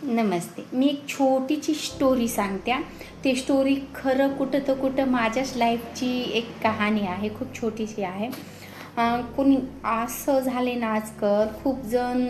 नमस्ते. मी एक छोटीशी स्टोरी सांगते हां. ती स्टोरी खरं कुठं तर कुठं माझ्याच लाईफची एक कहाणी आहे. खूप छोटीशी आहे. कोणी असं झाले ना आजकाल खूप जण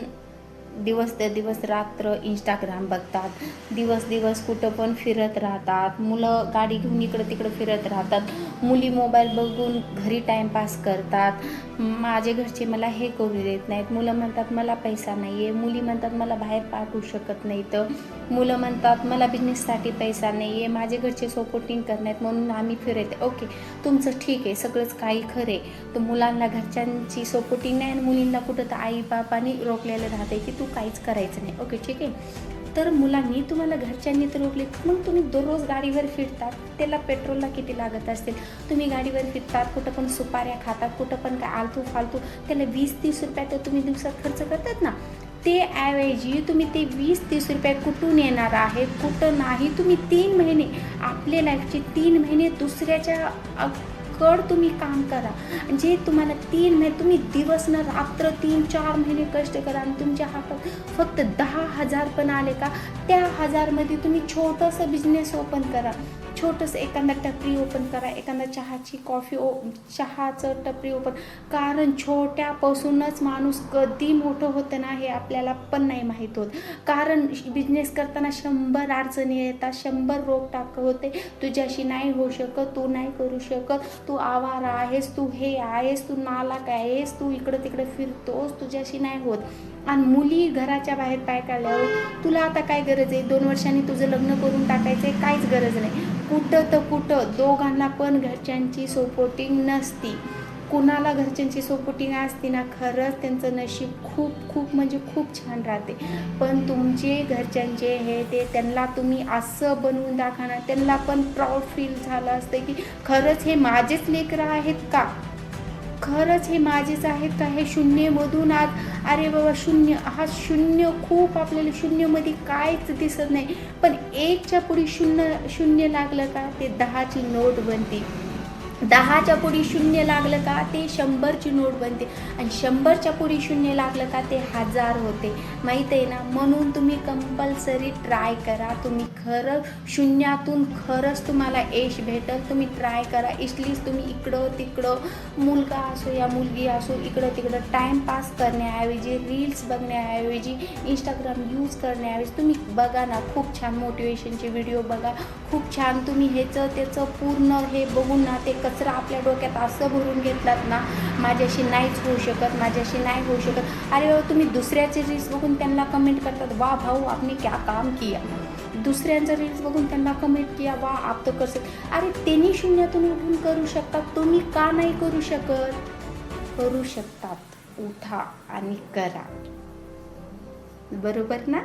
दिवस ते दिवस रात्र इंस्टाग्राम बघतात. दिवस दिवस कुठं पण फिरत राहतात. मुलं गाडी घेऊन इकडं तिकडं फिरत राहतात. मुली मोबाईल बघून घरी टाईमपास करतात. माझे घरचे मला हे करू देत नाहीत. मुलं म्हणतात मला पैसा नाही आहे. मुली म्हणतात मला बाहेर पाठवू शकत नाही. तर मुलं म्हणतात मला बिझनेससाठी पैसा नाही आहे. माझे घरचे सपोर्टिंग करत म्हणून आम्ही फिरत. ओके, तुमचं ठीक आहे, सगळंच काही खरे. तर मुलांना घरच्यांची सपोर्टिंग नाही आणि मुलींना कुठं तर आई बापाने रोखलेलं राहते की तू काहीच करायचं नाही. ओके, ठीक आहे. तर मुलांनी तुम्हाला घरच्यांनी तर रोखले, मग तुम्ही दररोज गाडीवर फिरतात, त्याला पेट्रोलला किती लागत असतील. तुम्ही गाडीवर फिरतात, कुठं पण सुपाऱ्या खातात, कुठं पण काय आलतू फालतू, त्याला 20-30 रुपये तर तुम्ही दिवसात खर्च करतात ना. ते ऐवजी तुम्ही ते 20-30 रुपये कुठून येणार आहे, कुठं नाही. तुम्ही 3 महिने आपल्या लाईफचे 3 महिने दुसऱ्याच्या कड तुम्ही काम करा. जे तुम्हाला 3 महिने तुम्ही दिवस न रात्र 3-4 महिने कष्ट करा आणि तुमच्या हातात फक्त 10,000 पण आले का, त्या 1000मध्ये तुम्ही छोटंसं बिझनेस ओपन करा. छोटंसं एखादा टपरी ओपन करा, एखादा चहाचं टपरी ओपन. कारण छोट्यापासूनच माणूस कधी मोठं होतं ना हे आपल्याला पण नाही माहीत होत. कारण बिझनेस करताना 100 अडचणी येतात, 100 रोकटाक होते. तुझ्याशी नाही होऊ शकत, तू नाही करू शकत, तू आवारा आहेस, तू हे आहेस, तू नालायक आहेस, तू इकडं तिकडे फिरतोस, तुझ्याशी नाही होत. आणि मुली घराच्या बाहेर पाय काढल्यावर तुला आता काय गरज आहे, 2 वर्षांनी तुझं लग्न करून टाकायचं आहे, काहीच गरज नाही. कुठं तर कुठं दोघांना पण घरच्यांची सपोर्टिंग नसती. कुणाला घरच्यांची सपोर्टिंग असते ना, खरंच त्यांचं नशीब खूप खूप म्हणजे खूप छान राहते. पण तुमचे घरच्यांचे हे ते त्यांना तुम्ही असं बनवून दाखवणार, त्यांना पण प्राऊड फील झालं असतं की खरंच हे माझेच लेकरं आहेत का, खरंच हे माझेच आहेत का. हे शून्यमधून आज, अरे बाबा शून्य, हा शून्य खूप आपल्याला शून्यमध्ये काहीच दिसत नाही. पण एकच्या पुढे शून्य लागलं का ते 10ची नोट बनते. 10च्या पुढे शून्य लागलं का ते 100ची नोट बनते. आणि 100च्या पुढे शून्य लागलं का ते 1000 होते. माहीत आहे ना. म्हणून तुम्ही कंपल्सरी ट्राय करा. तुम्ही खरं शून्यातून खरंच तुम्हाला यश भेटल. तुम्ही ट्राय करा. इसलीच तुम्ही इकडं तिकडं, मुलगा असो या मुलगी असो, इकडं तिकडं टाईमपास करण्याऐवजी, रील्स बघण्याऐवजी, इंस्टाग्राम यूज करण्याऐवजी तुम्ही बघा ना, खूप छान मोटिवेशनचे व्हिडिओ बघा. खूप छान तुम्ही ह्याचं त्याचं पूर्ण हे बघून ना, ते कचरा आपल्या डोक्यात असं भरून घेतलात ना, माझ्याशी नाहीच होऊ शकत, माझ्याशी नाही होऊ शकत. अरे बाबा, तुम्ही दुसऱ्याचे रील्स बघून त्यांना कमेंट करतात, वाह भाऊ आपने क्या काम किया. दुसऱ्यांचं रील्स बघून त्यांना कमेंट किया, वाह आप तो कर सकते. अरे त्यांनी शून्यातून उठून करू शकतात, तुम्ही का नाही करू शकत. करू शकतात. उठा आणि करा. बरोबर ना.